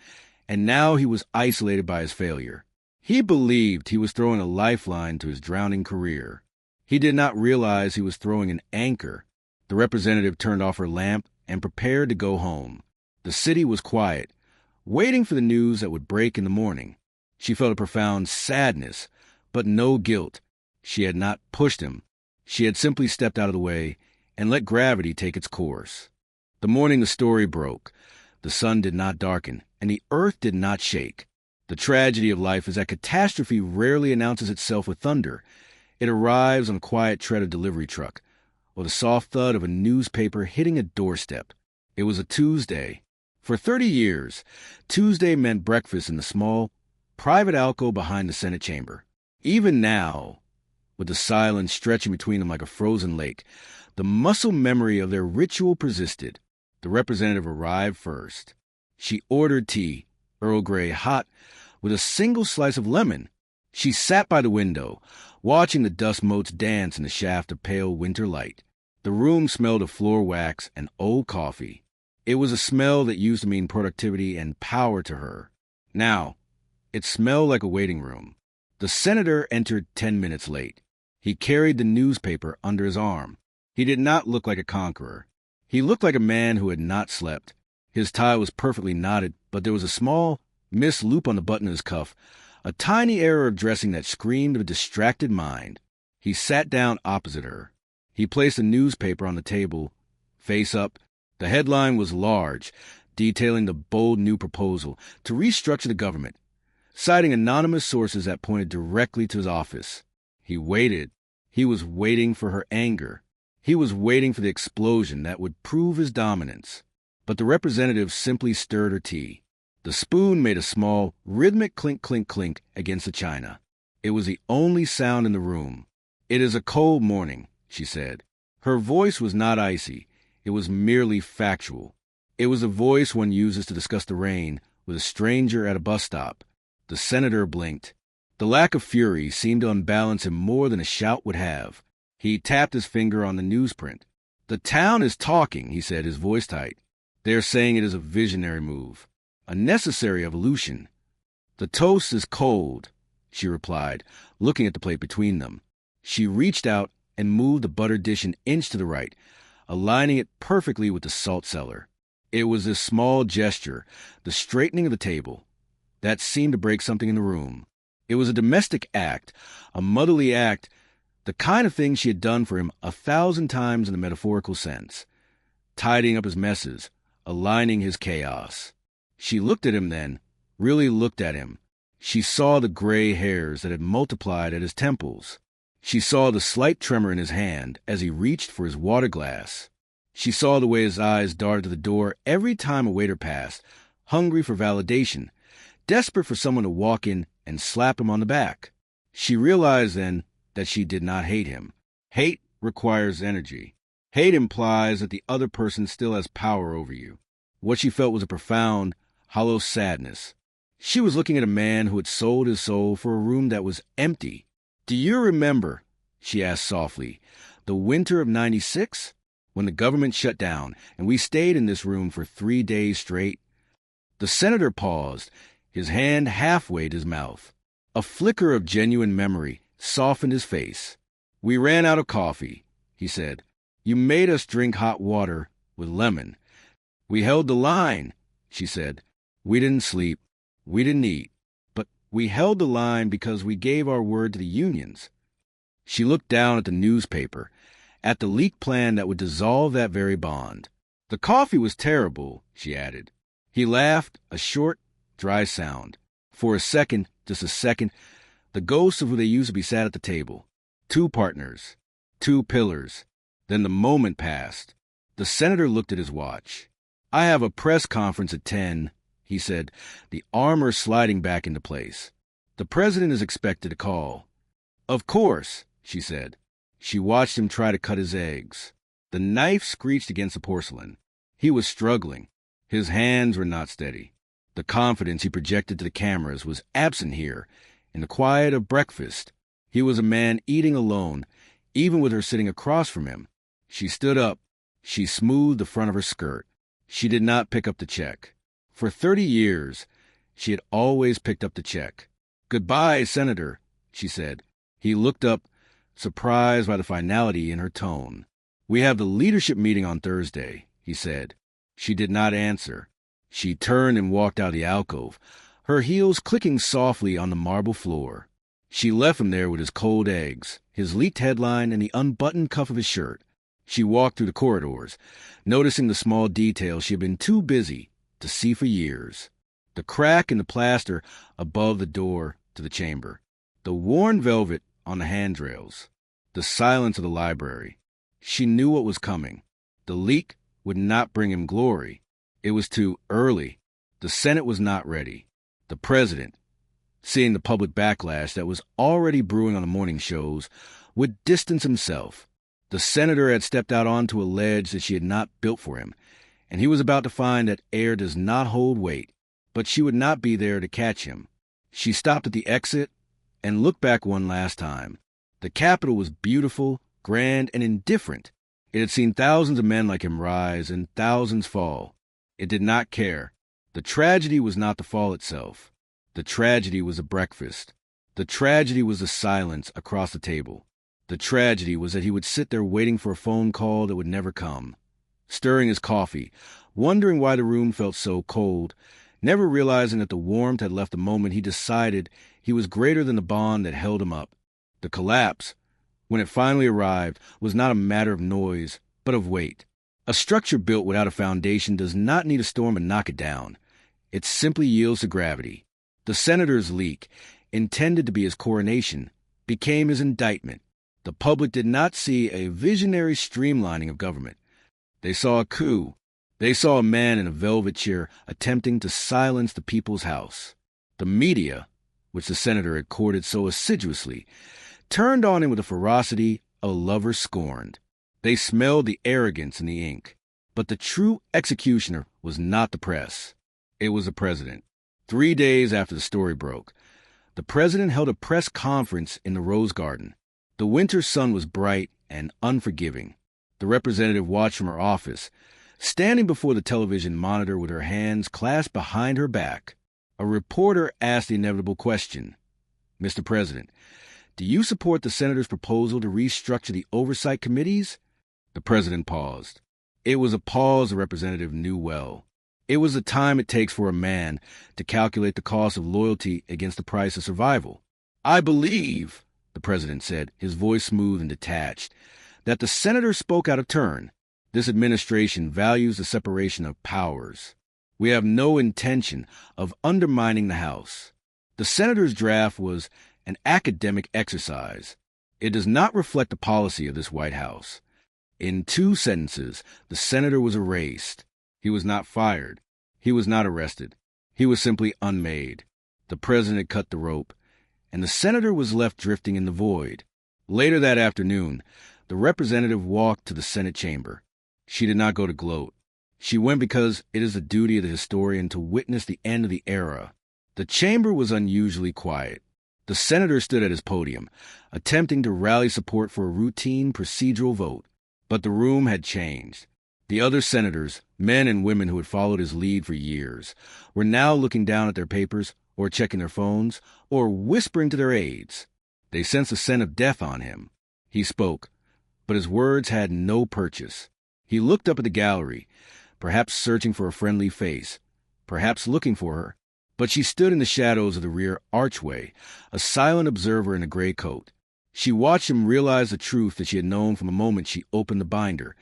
and now he was isolated by his failure. He believed he was throwing a lifeline to his drowning career. He did not realize he was throwing an anchor. The representative turned off her lamp and prepared to go home. The city was quiet, waiting for the news that would break in the morning. She felt a profound sadness, but no guilt. She had not pushed him. She had simply stepped out of the way and let gravity take its course. The morning the story broke, the sun did not darken, and the earth did not shake. The tragedy of life is that catastrophe rarely announces itself with thunder. It arrives on the quiet tread of a delivery truck, or the soft thud of a newspaper hitting a doorstep. It was a Tuesday. For 30 years, Tuesday meant breakfast in the small, private alcove behind the Senate chamber. Even now, with the silence stretching between them like a frozen lake, the muscle memory of their ritual persisted. The representative arrived first. She ordered tea, Earl Grey hot, with a single slice of lemon. She sat by the window, watching the dust motes dance in the shaft of pale winter light. The room smelled of floor wax and old coffee. It was a smell that used to mean productivity and power to her. Now, it smelled like a waiting room. The senator entered 10 minutes late. He carried the newspaper under his arm. He did not look like a conqueror. He looked like a man who had not slept. His tie was perfectly knotted, but there was a small, missed loop on the button of his cuff, a tiny error of dressing that screamed of a distracted mind. He sat down opposite her. He placed the newspaper on the table, face up. The headline was large, detailing the bold new proposal to restructure the government, citing anonymous sources that pointed directly to his office. He waited. He was waiting for her anger. He was waiting for the explosion that would prove his dominance. But the representative simply stirred her tea. The spoon made a small, rhythmic clink, clink, clink against the china. It was the only sound in the room. "It is a cold morning," she said. Her voice was not icy. It was merely factual. It was a voice one uses to discuss the rain with a stranger at a bus stop. The senator blinked. The lack of fury seemed to unbalance him more than a shout would have. He tapped his finger on the newsprint. "The town is talking," he said, his voice tight. "They're saying it is a visionary move, a necessary evolution." "The toast is cold," she replied, looking at the plate between them. She reached out and moved the butter dish an inch to the right, aligning it perfectly with the salt cellar. It was this small gesture, the straightening of the table, that seemed to break something in the room. It was a domestic act, a motherly act, the kind of thing she had done for him 1,000 times in the metaphorical sense, tidying up his messes, aligning his chaos. She looked at him then, really looked at him. She saw the gray hairs that had multiplied at his temples. She saw the slight tremor in his hand as he reached for his water glass. She saw the way his eyes darted to the door every time a waiter passed, hungry for validation, desperate for someone to walk in and slap him on the back. She realized then that she did not hate him. Hate requires energy. Hate implies that the other person still has power over you. What she felt was a profound, hollow sadness. She was looking at a man who had sold his soul for a room that was empty. "Do you remember," she asked softly, "the winter of '96? When the government shut down and we stayed in this room for 3 days straight?" The senator paused, his hand halfway to his mouth. A flicker of genuine memory softened his face. "We ran out of coffee," he said. "You made us drink hot water, with lemon. "We held the line," she said. "We didn't sleep. We didn't eat. But we held the line because we gave our word to the unions." She looked down at the newspaper, at the leaked plan that would dissolve that very bond. "The coffee was terrible," she added. He laughed, a short, dry sound. For a second, just a second, the ghosts of who they used to be sat at the table. Two partners, two pillars. Then the moment passed. The senator looked at his watch. "I have a press conference at 10, he said, the armor sliding back into place. "The president is expected to call." "Of course," she said. She watched him try to cut his eggs. The knife screeched against the porcelain. He was struggling. His hands were not steady. The confidence he projected to the cameras was absent here, in the quiet of breakfast. He was a man eating alone, even with her sitting across from him. She stood up. She smoothed the front of her skirt. She did not pick up the check. For 30 years, she had always picked up the check. "Goodbye, Senator," she said. He looked up, surprised by the finality in her tone. "We have the leadership meeting on Thursday," he said. She did not answer. She turned and walked out of the alcove, her heels clicking softly on the marble floor. She left him there with his cold eggs, his leaked headline, and the unbuttoned cuff of his shirt. She walked through the corridors, noticing the small details she had been too busy to see for years. The crack in the plaster above the door to the chamber. The worn velvet on the handrails. The silence of the library. She knew what was coming. The leak would not bring him glory. It was too early. The Senate was not ready. The president, seeing the public backlash that was already brewing on the morning shows, would distance himself. The senator had stepped out onto a ledge that she had not built for him, and he was about to find that air does not hold weight, but she would not be there to catch him. She stopped at the exit and looked back one last time. The Capitol was beautiful, grand, and indifferent. It had seen thousands of men like him rise and thousands fall. It did not care. The tragedy was not the fall itself. The tragedy was the breakfast. The tragedy was the silence across the table. The tragedy was that he would sit there waiting for a phone call that would never come, stirring his coffee, wondering why the room felt so cold, never realizing that the warmth had left the moment he decided he was greater than the bond that held him up. The collapse, when it finally arrived, was not a matter of noise, but of weight. A structure built without a foundation does not need a storm to knock it down. It simply yields to gravity. The senator's leak, intended to be his coronation, became his indictment. The public did not see a visionary streamlining of government. They saw a coup. They saw a man in a velvet chair attempting to silence the people's house. The media, which the senator had courted so assiduously, turned on him with the ferocity of a lover scorned. They smelled the arrogance in the ink. But the true executioner was not the press. It was the president. 3 days after the story broke, the president held a press conference in the Rose Garden. The winter sun was bright and unforgiving. The representative watched from her office, standing before the television monitor with her hands clasped behind her back. A reporter asked the inevitable question. "Mr. President, do you support the senator's proposal to restructure the oversight committees?" The president paused. It was a pause the representative knew well. It was the time it takes for a man to calculate the cost of loyalty against the price of survival. "I believe," the president said, his voice smooth and detached, "that the senator spoke out of turn. This administration values the separation of powers. We have no intention of undermining the House. The senator's draft was an academic exercise. It does not reflect the policy of this White House." In 2 sentences, the senator was erased. He was not fired. He was not arrested. He was simply unmade. The president had cut the rope, and the senator was left drifting in the void. Later that afternoon, the representative walked to the Senate chamber. She did not go to gloat. She went because it is the duty of the historian to witness the end of the era. The chamber was unusually quiet. The senator stood at his podium, attempting to rally support for a routine procedural vote. But the room had changed. The other senators, men and women who had followed his lead for years, were now looking down at their papers, or checking their phones, or whispering to their aides. They sensed a scent of death on him. He spoke, but his words had no purchase. He looked up at the gallery, perhaps searching for a friendly face, perhaps looking for her. But she stood in the shadows of the rear archway, a silent observer in a gray coat. She watched him realize the truth that she had known from the moment she opened the binder.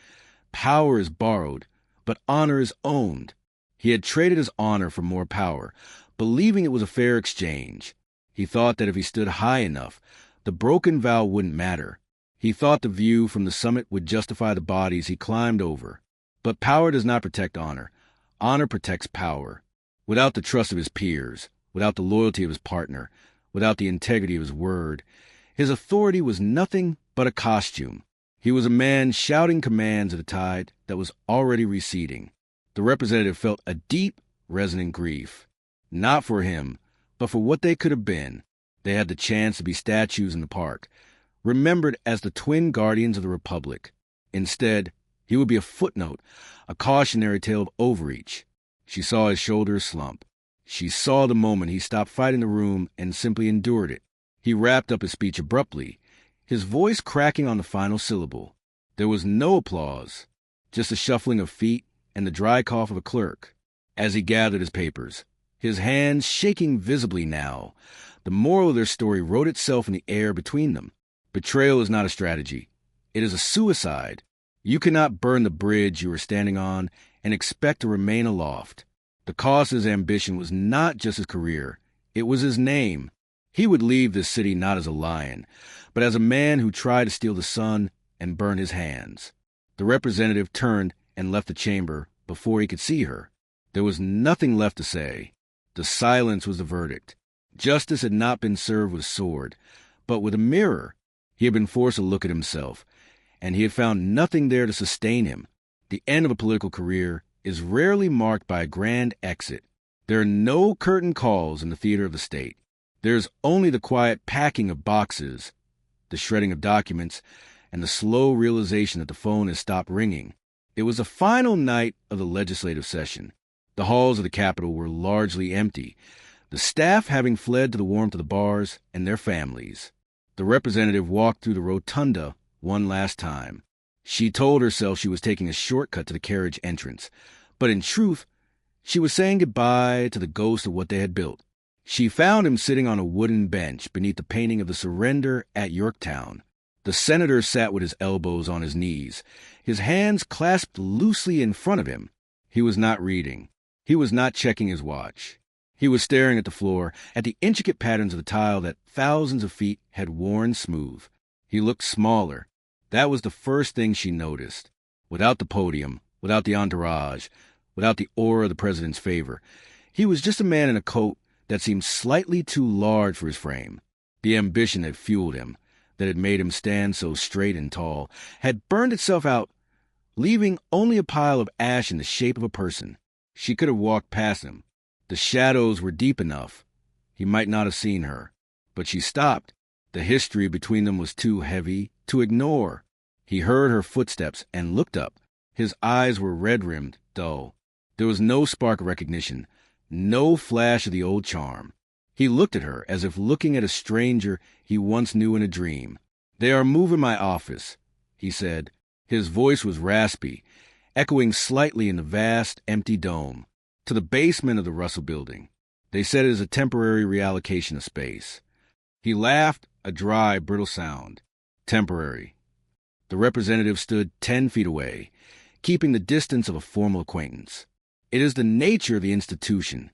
Power is borrowed, but honor is owned. He had traded his honor for more power, believing it was a fair exchange. He thought that if he stood high enough, the broken vow wouldn't matter. He thought the view from the summit would justify the bodies he climbed over. But power does not protect honor. Honor protects power. Without the trust of his peers, without the loyalty of his partner, without the integrity of his word, his authority was nothing but a costume. He was a man shouting commands at a tide that was already receding. The representative felt a deep, resonant grief. Not for him, but for what they could have been. They had the chance to be statues in the park, remembered as the twin guardians of the Republic. Instead, he would be a footnote, a cautionary tale of overreach. She saw his shoulders slump. She saw the moment he stopped fighting the room and simply endured it. He wrapped up his speech abruptly, his voice cracking on the final syllable. There was no applause, just a shuffling of feet and the dry cough of a clerk. As he gathered his papers, his hands shaking visibly now, the moral of their story wrote itself in the air between them. Betrayal is not a strategy. It is a suicide. You cannot burn the bridge you are standing on and expect to remain aloft. The cost of his ambition was not just his career. It was his name. He would leave this city not as a lion, but as a man who tried to steal the sun and burn his hands. The representative turned and left the chamber before he could see her. There was nothing left to say. The silence was the verdict. Justice had not been served with a sword, but with a mirror. He had been forced to look at himself, and he had found nothing there to sustain him. The end of a political career is rarely marked by a grand exit. There are no curtain calls in the theater of the state. There's only the quiet packing of boxes, the shredding of documents, and the slow realization that the phone has stopped ringing. It was the final night of the legislative session. The halls of the Capitol were largely empty, the staff having fled to the warmth of the bars and their families. The representative walked through the rotunda one last time. She told herself she was taking a shortcut to the carriage entrance, but in truth, she was saying goodbye to the ghost of what they had built. She found him sitting on a wooden bench beneath the painting of the surrender at Yorktown. The senator sat with his elbows on his knees, his hands clasped loosely in front of him. He was not reading. He was not checking his watch. He was staring at the floor, at the intricate patterns of the tile that thousands of feet had worn smooth. He looked smaller. That was the first thing she noticed. Without the podium, without the entourage, without the aura of the president's favor, he was just a man in a coat that seemed slightly too large for his frame. The ambition that fueled him, that had made him stand so straight and tall, had burned itself out, leaving only a pile of ash in the shape of a person. She could have walked past him. The shadows were deep enough. He might not have seen her. But she stopped. The history between them was too heavy to ignore. He heard her footsteps and looked up. His eyes were red-rimmed, dull. There was no spark of recognition, no flash of the old charm. He looked at her as if looking at a stranger he once knew in a dream. "They are moving my office," he said. His voice was raspy, echoing slightly in the vast, empty dome, to the basement of the Russell Building. They said it is a temporary reallocation of space. He laughed, a dry, brittle sound. Temporary. The representative stood 10 feet away, keeping the distance of a formal acquaintance. "It is the nature of the institution,"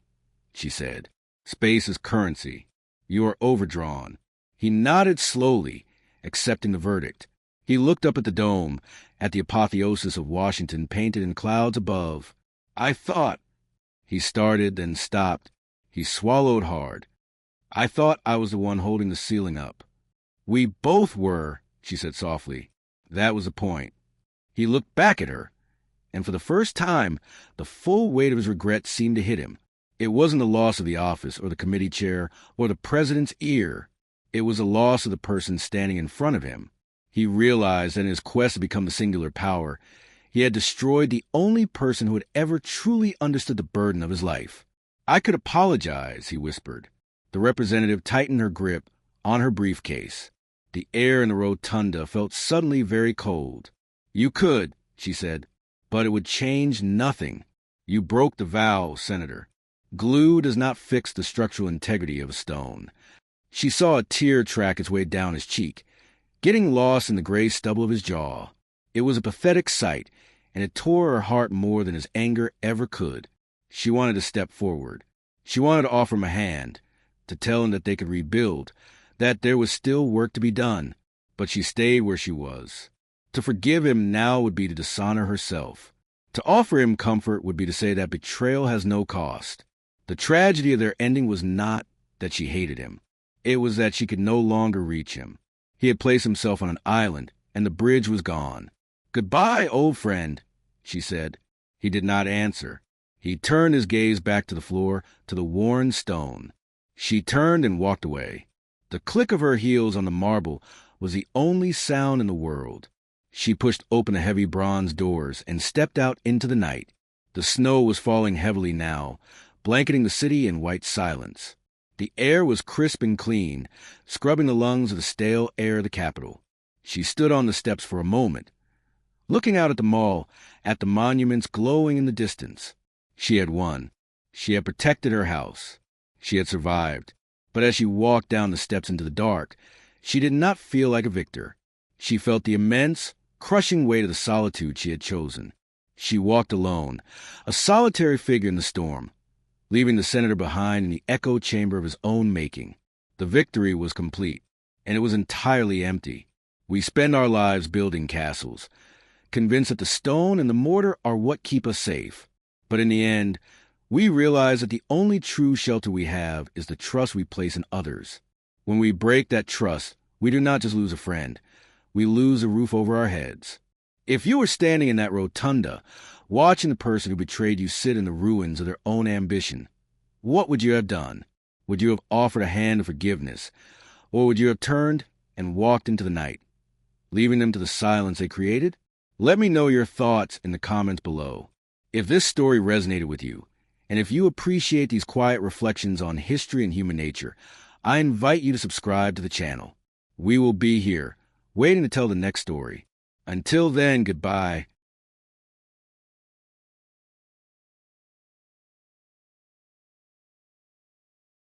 she said. "Space is currency. You are overdrawn." He nodded slowly, accepting the verdict. He looked up at the dome, at the apotheosis of Washington painted in clouds above. "I thought—" He started, then stopped. He swallowed hard. "I thought I was the one holding the ceiling up." "We both were," she said softly. That was the point. He looked back at her, and for the first time, the full weight of his regret seemed to hit him. It wasn't the loss of the office or the committee chair or the president's ear. It was the loss of the person standing in front of him. He realized that in his quest to become the singular power, he had destroyed the only person who had ever truly understood the burden of his life. "I could apologize," he whispered. The representative tightened her grip on her briefcase. The air in the rotunda felt suddenly very cold. "You could," she said. But it would change nothing. You broke the vow, Senator. Glue does not fix the structural integrity of a stone. She saw a tear track its way down his cheek, getting lost in the gray stubble of his jaw. It was a pathetic sight, and it tore her heart more than his anger ever could. She wanted to step forward. She wanted to offer him a hand, to tell him that they could rebuild, that there was still work to be done. But she stayed where she was. To forgive him now would be to dishonor herself. To offer him comfort would be to say that betrayal has no cost. The tragedy of their ending was not that she hated him. It was that she could no longer reach him. He had placed himself on an island, and the bridge was gone. "Goodbye, old friend," she said. He did not answer. He turned his gaze back to the floor, to the worn stone. She turned and walked away. The click of her heels on the marble was the only sound in the world. She pushed open the heavy bronze doors and stepped out into the night. The snow was falling heavily now, blanketing the city in white silence. The air was crisp and clean, scrubbing the lungs of the stale air of the capital. She stood on the steps for a moment, looking out at the mall, at the monuments glowing in the distance. She had won. She had protected her house. She had survived. But as she walked down the steps into the dark, she did not feel like a victor. She felt the immense, crushing weight of the solitude she had chosen. She walked alone, a solitary figure in the storm, leaving the senator behind in the echo chamber of his own making. The victory was complete, and it was entirely empty. We spend our lives building castles, convinced that the stone and the mortar are what keep us safe. But in the end, we realize that the only true shelter we have is the trust we place in others. When we break that trust, we do not just lose a friend, we lose a roof over our heads. If you were standing in that rotunda, watching the person who betrayed you sit in the ruins of their own ambition, what would you have done? Would you have offered a hand of forgiveness, or would you have turned and walked into the night, leaving them to the silence they created? Let me know your thoughts in the comments below. If this story resonated with you, and if you appreciate these quiet reflections on history and human nature, I invite you to subscribe to the channel. We will be here, waiting to tell the next story. Until then, goodbye.